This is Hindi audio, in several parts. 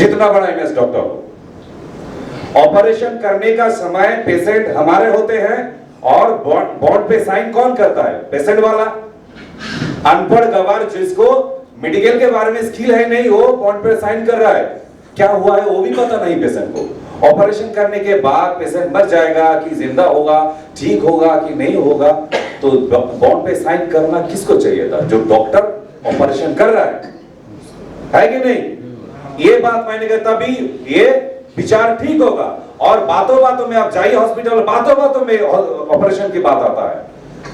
जितना बड़ा एमएस डॉक्टर हो। ऑपरेशन करने का समय पेशेंट हमारे होते हैं और बॉन्ड पे साइन कौन करता है? पेशेंट वाला। अनपढ़ गवार जिसको मेडिकल के बारे में स्किल है नहीं, वो बॉन्ड पे साइन कर रहा है, क्या हुआ है वो भी पता नहीं पेशेंट को। ऑपरेशन करने के बाद पेशेंट मर जाएगा कि जिंदा होगा, ठीक होगा कि नहीं होगा, तो बॉन्ड पे साइन करना किसको चाहिए था? जो डॉक्टर ऑपरेशन कर रहा है कि नहीं? ये बात मैंने कहा, तभी ये विचार ठीक होगा। और बातों बातों में आप जाइए हॉस्पिटल, बातों बातों में ऑपरेशन की बात आता है।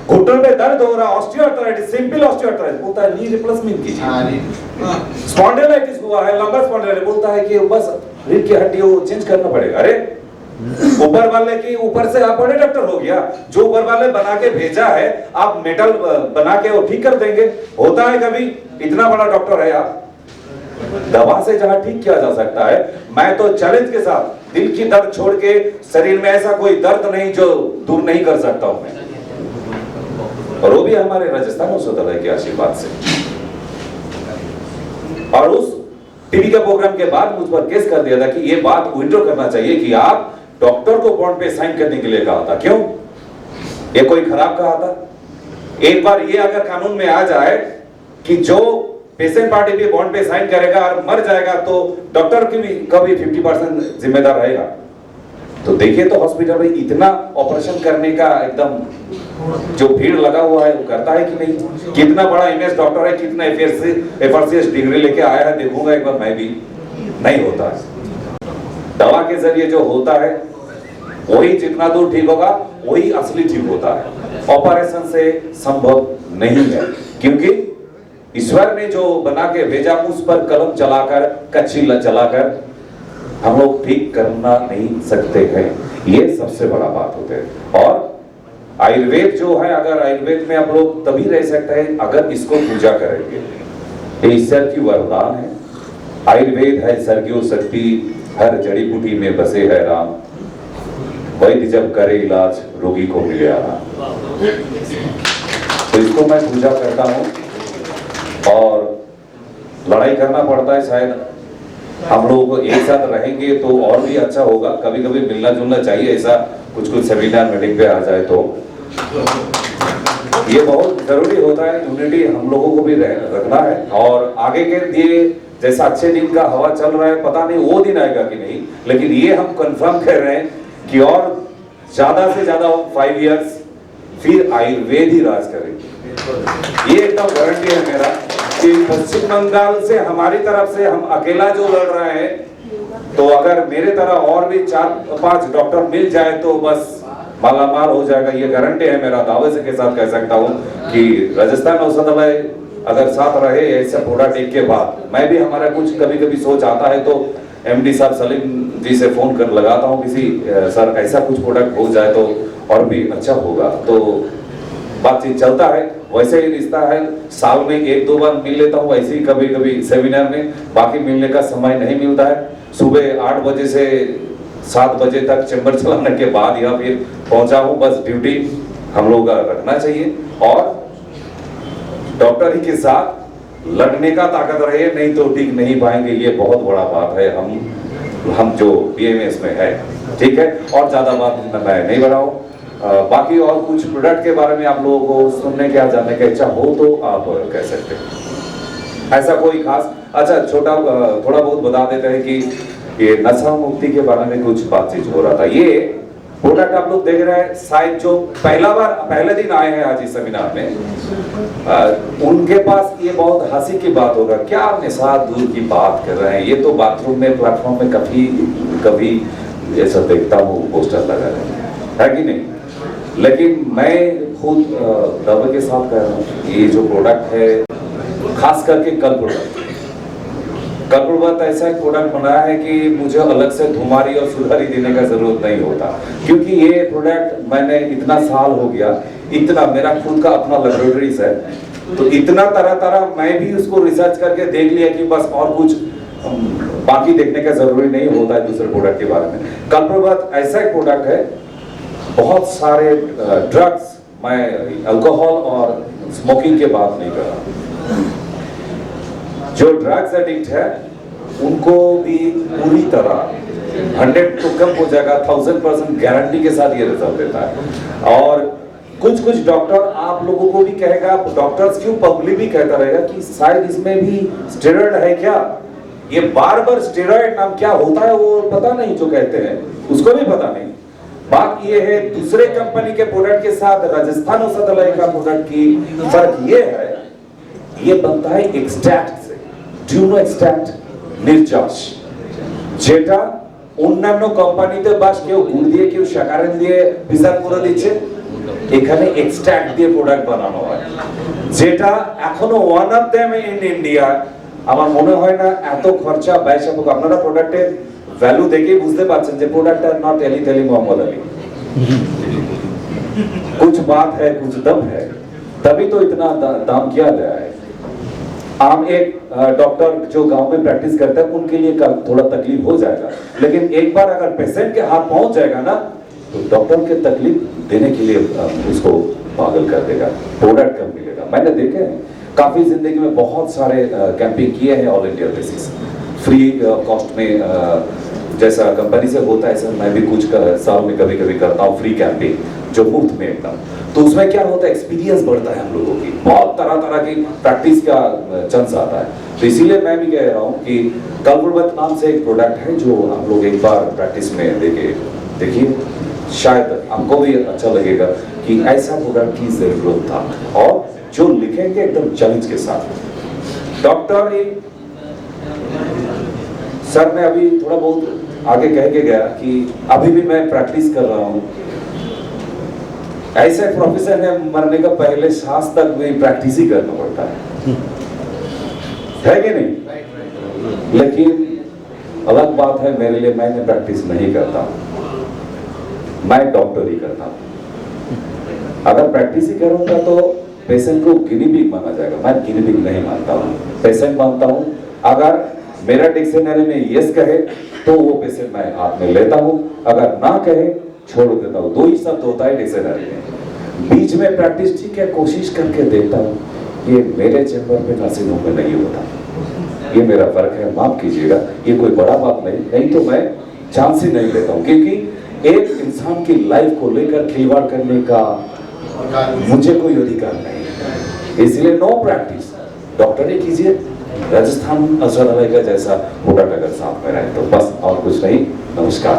घुटन में दर्द हो रहा, ऑस्टियोआर्थराइटिस, सिंपल ऑस्टियोआर्थराइटिस, बोलता है नी रिप्लेसमेंट कीजिए। स्पॉन्डिलाइटिस हुआ है, लंबर स्पॉन्डिलाइटिस, बोलता है कि बस रीढ़ की हड्डी वो चेंज करना पड़ेगा। अरे ऊपर वाले की ऊपर से आप बड़े डॉक्टर हो गया, जो ऊपर वाले बना के भेजा है आप मेटल बना के वो ठीक कर देंगे? होता है कभी? इतना बड़ा डॉक्टर है आप। दवा से जहां ठीक किया जा सकता है, मैं तो चैलेंज के साथ दिल की दर्द छोड़ के शरीर में ऐसा कोई दर्द नहीं जो दूर नहीं कर सकता हूं मैं, और वो भी हमारे राजस्थान औषधालय के आशीर्वाद से। और उस टीवी के प्रोग्राम के बाद मुझ पर केस कर दिया था कि ये बात विड्रॉ करना चाहिए कि आप डॉक्टर को बॉन्ड पे साइन करने के लिए कहा था। क्यों? ये कोई खराब कहा था? एक बार ये अगर कानून में आ जाए कि जो पेशेंट पार्टी भी बॉन्ड पे साइन करेगा और मर जाएगा तो डॉक्टर की भी कभी 50% जिम्मेदार रहेगा। तो देखिए तो हॉस्पिटल में इतना ऑपरेशन करने का एकदम जो भीड़ लगा हुआ है वो करता है कि नहीं? कितना बड़ा एमएस डॉक्टर है, कितना एफआरसीएस डिग्री लेके आया है, देखूंगा एक बार मैं भी। नहीं होता है। दवा के जरिए जो होता है वही जितना दूर ठीक होगा वही असली ठीक होता है। ऑपरेशन से संभव नहीं है, क्योंकि ईश्वर ने जो बना के भेजा उस पर कलम चलाकर, कच्ची चलाकर हम लोग ठीक करना नहीं सकते हैं। ये सबसे बड़ा बात होता है। और आयुर्वेद जो है, अगर आयुर्वेद में आप लोग तभी रह सकते हैं अगर इसको पूजा करेंगे। ये ईश्वर की वरदान है। आयुर्वेद है सर्गियो शक्ति, हर जड़ी बूटी में बसे है राम, वैद्य जब करे इलाज रोगी को मिले आराम। तो इसको मैं पूजा करता हूँ और लड़ाई करना पड़ता है। शायद हम लोग एक साथ रहेंगे तो और भी अच्छा होगा। कभी कभी मिलना जुलना चाहिए, ऐसा कुछ सेमिनार मीटिंग पे आ जाए तो ये बहुत जरूरी होता है। यूनिटी हम लोगों को भी रखना है। और आगे के लिए जैसा अच्छे दिन का हवा चल रहा है, पता नहीं वो दिन आएगा कि नहीं, लेकिन ये हम कंफर्म कर रहे हैं कि और ज्यादा से ज्यादा 5 इयर्स फिर आयुर्वेद ही राज करेंगे। ये एकदम गारंटी है मेरा कि पश्चिम बंगाल से हमारी तरफ से हम अकेला जो लड़ रहे हैं, तो अगर मेरे तरह और भी 4-5 डॉक्टर मिल जाए तो बस मालामाल हो जाएगा। ये गारंटी है मेरा, दावे से के साथ कह सकता हूँ कि राजस्थान औषधालय अगर साथ रहे ऐसा पूरा टेक के बाद, मैं भी हमारा कुछ कभी कभी सोच आता है तो एमडी साहब सलीम जी से फोन कर लगाता हूँ किसी सर ऐसा कुछ प्रोडक्ट हो जाए तो और भी अच्छा होगा। तो बातचीत चलता है, वैसे ही रिश्ता है। साल में 1-2 बार मिल लेता हूँ, ऐसे ही कभी कभी सेमिनार में, बाकी मिलने का समय नहीं मिलता है। सुबह 8 बजे से 7 बजे तक चैम्बर चलाने के बाद यहाँ फिर पहुंचा हूँ। बस ड्यूटी हम लोग का रखना चाहिए और डॉक्टर ही के साथ लड़ने का ताकत रहे, नहीं तो ठीक नहीं पाएंगे। ये बहुत बड़ा बात है हम जो बीएमएस में है, ठीक है। और ज्यादा बात मैं नहीं बढ़ाऊं। बाकी और कुछ प्रोडक्ट के बारे में आप लोगों को सुनने के, जानने का इच्छा हो तो आप कह सकते हैं। ऐसा कोई खास अच्छा छोटा थोड़ा बहुत बता देते हैं कि ये नशा मुक्ति के बारे में कुछ बातचीत हो रहा था। ये प्रोडक्ट आप लोग देख रहे हैं, शायद जो पहले दिन आए हैं आज इस सेमिनार में, उनके पास ये बहुत हंसी की बात होगा, क्या नशा दूर की बात कर रहे हैं, ये तो बाथरूम में प्लेटफॉर्म में कभी ऐसा देखता हूँ पोस्टर लगा रहे है कि नहीं। लेकिन मैं खुद दावे के साथ कह रहा हूँ, ये जो प्रोडक्ट है खास करके कल्पवत ऐसा एक प्रोडक्ट बनाया है कि मुझे अलग से धुमारी और सुधारी देने का जरूरत नहीं होता, क्योंकि ये प्रोडक्ट मैंने इतना साल हो गया, इतना मेरा खुद का अपना लेबोरेटरीज है, तो इतना तरह मैं भी उसको रिसर्च करके देख लिया कि बस और कुछ बाकी देखने का जरूरी नहीं होता है दूसरे प्रोडक्ट के बारे में। कल्पवत ऐसा एक प्रोडक्ट है, बहुत सारे ड्रग्स, मैं अल्कोहल और स्मोकिंग के बात नहीं कर रहा, जो ड्रग्स एडिक्ट है उनको भी पूरी तरह 100 तो कम हो जाएगा, 1000% गारंटी के साथ ये रिजल्ट देता है। और कुछ कुछ डॉक्टर आप लोगों को भी कहेगा, डॉक्टर्स क्यों पब्लिक भी कहता रहेगा कि शायद इसमें भी स्टेरॉइड है क्या। ये बार बार स्टेरॉइड नाम क्या होता है वो पता नहीं, जो कहते हैं उसको भी पता नहीं। बात ये है दूसरे कंपनी के प्रोडक्ट के साथ राजस्थान औषधालय का प्रोडक्ट की फर्क ये है, ये बनता है एक्सट्रैक्ट से। Do you know extract? निर्चाश, যেটা অন্যান্য কোম্পানিতে বাস কেউ গুড় দিয়ে কেউ সাকারেন দিয়ে পিসার করে দিচ্ছে, এখানে এক্সট্রাক্ট দিয়ে প্রোডাক্ট বানানো হয়, যেটা এখনো one of them in India. আমার মনে হয় না এত খরচা ব্যয় সাপেক্ষ। আপনারা প্রোডাক্টের ভ্যালু দেখেই বুঝতে পারছেন যে প্রোডাক্টটা নট এলি তেলি মোহাম্মদ আলী। कुछ बात है, कुछ दम है, तभी तो इतना दाम किया गया है। आम एक डॉक्टर जो गांव में प्रैक्टिस करता है उनके लिए थोड़ा तकलीफ हो जाएगा, लेकिन एक बार अगर पेशेंट के हाथ पहुंच जाएगा ना तो डॉक्टर के तकलीफ देने के लिए उसको पागल कर देगा, प्रोडक्ट कम मिलेगा। मैंने देखे हैं काफी जिंदगी में बहुत सारे कैंपिंग किए हैं all India basis, free cost में, जैसा कंपनी से होता है सर। मैं भी कुछ साल में कभी कभी करता हूँ फ्री कैंपिंग जो मुफ्त में एकदम। तो उसमें क्या होता है, एक्सपीरियंस बढ़ता है हम लोगों की, बहुत तरह तरह की प्रैक्टिस का चांस आता है। तो इसीलिए मैं भी कह रहा हूँ कि कलबुर्बत नाम से एक प्रोडक्ट है जो हम लोग एक बार प्रैक्टिस में देखिए, शायद आपको भी अच्छा लगेगा कि ऐसा प्रोडक्ट की जरूरत था, और जो लिखेंगे एकदम चैलेंज के साथ। डॉक्टर सर ने अभी थोड़ा बहुत आगे कह के गया कि अभी भी मैं प्रैक्टिस कर रहा हूँ। ऐसे प्रोफेसर है मरने का पहले सांस तक भी प्रैक्टिस ही करना पड़ता है कि नहीं? लेकिन अलग बात है मेरे लिए, मैंने प्रैक्टिस नहीं करता, मैं डॉक्टर ही करता हूँ। अगर प्रैक्टिस ही करूंगा तो पेशेंट को गिनी पिग माना जाएगा। मैं गिनी पिग नहीं मानता हूँ, पेशेंट मानता हूँ। अगर मेरा डिक्शनरी में यस कहे तो वो पेशेंट मैं हाथ में लेता हूँ, अगर ना कहे छोड़ देता हूँ। 2 ही शब्द होता है डिक्शनरी में, बीच में प्रैक्टिस ठीक है कोशिश करके देखता हूँ। ये मेरे चैम्बर में नर्सिंग में नहीं होता, ये मेरा फर्क है, माफ कीजिएगा। ये कोई बड़ा बात नहीं तो मैं चांस ही नहीं लेता हूँ, क्योंकि एक इंसान की लाइफ को लेकर खिलवाड़ करने का मुझे कोई अधिकार नहीं है। इसलिए नो प्रैक्टिस, डॉक्टर ही कीजिए, राजस्थान औषधालय का जैसा प्रोडक्ट अगर साथ में रहे तो बस, और कुछ नहीं। नमस्कार।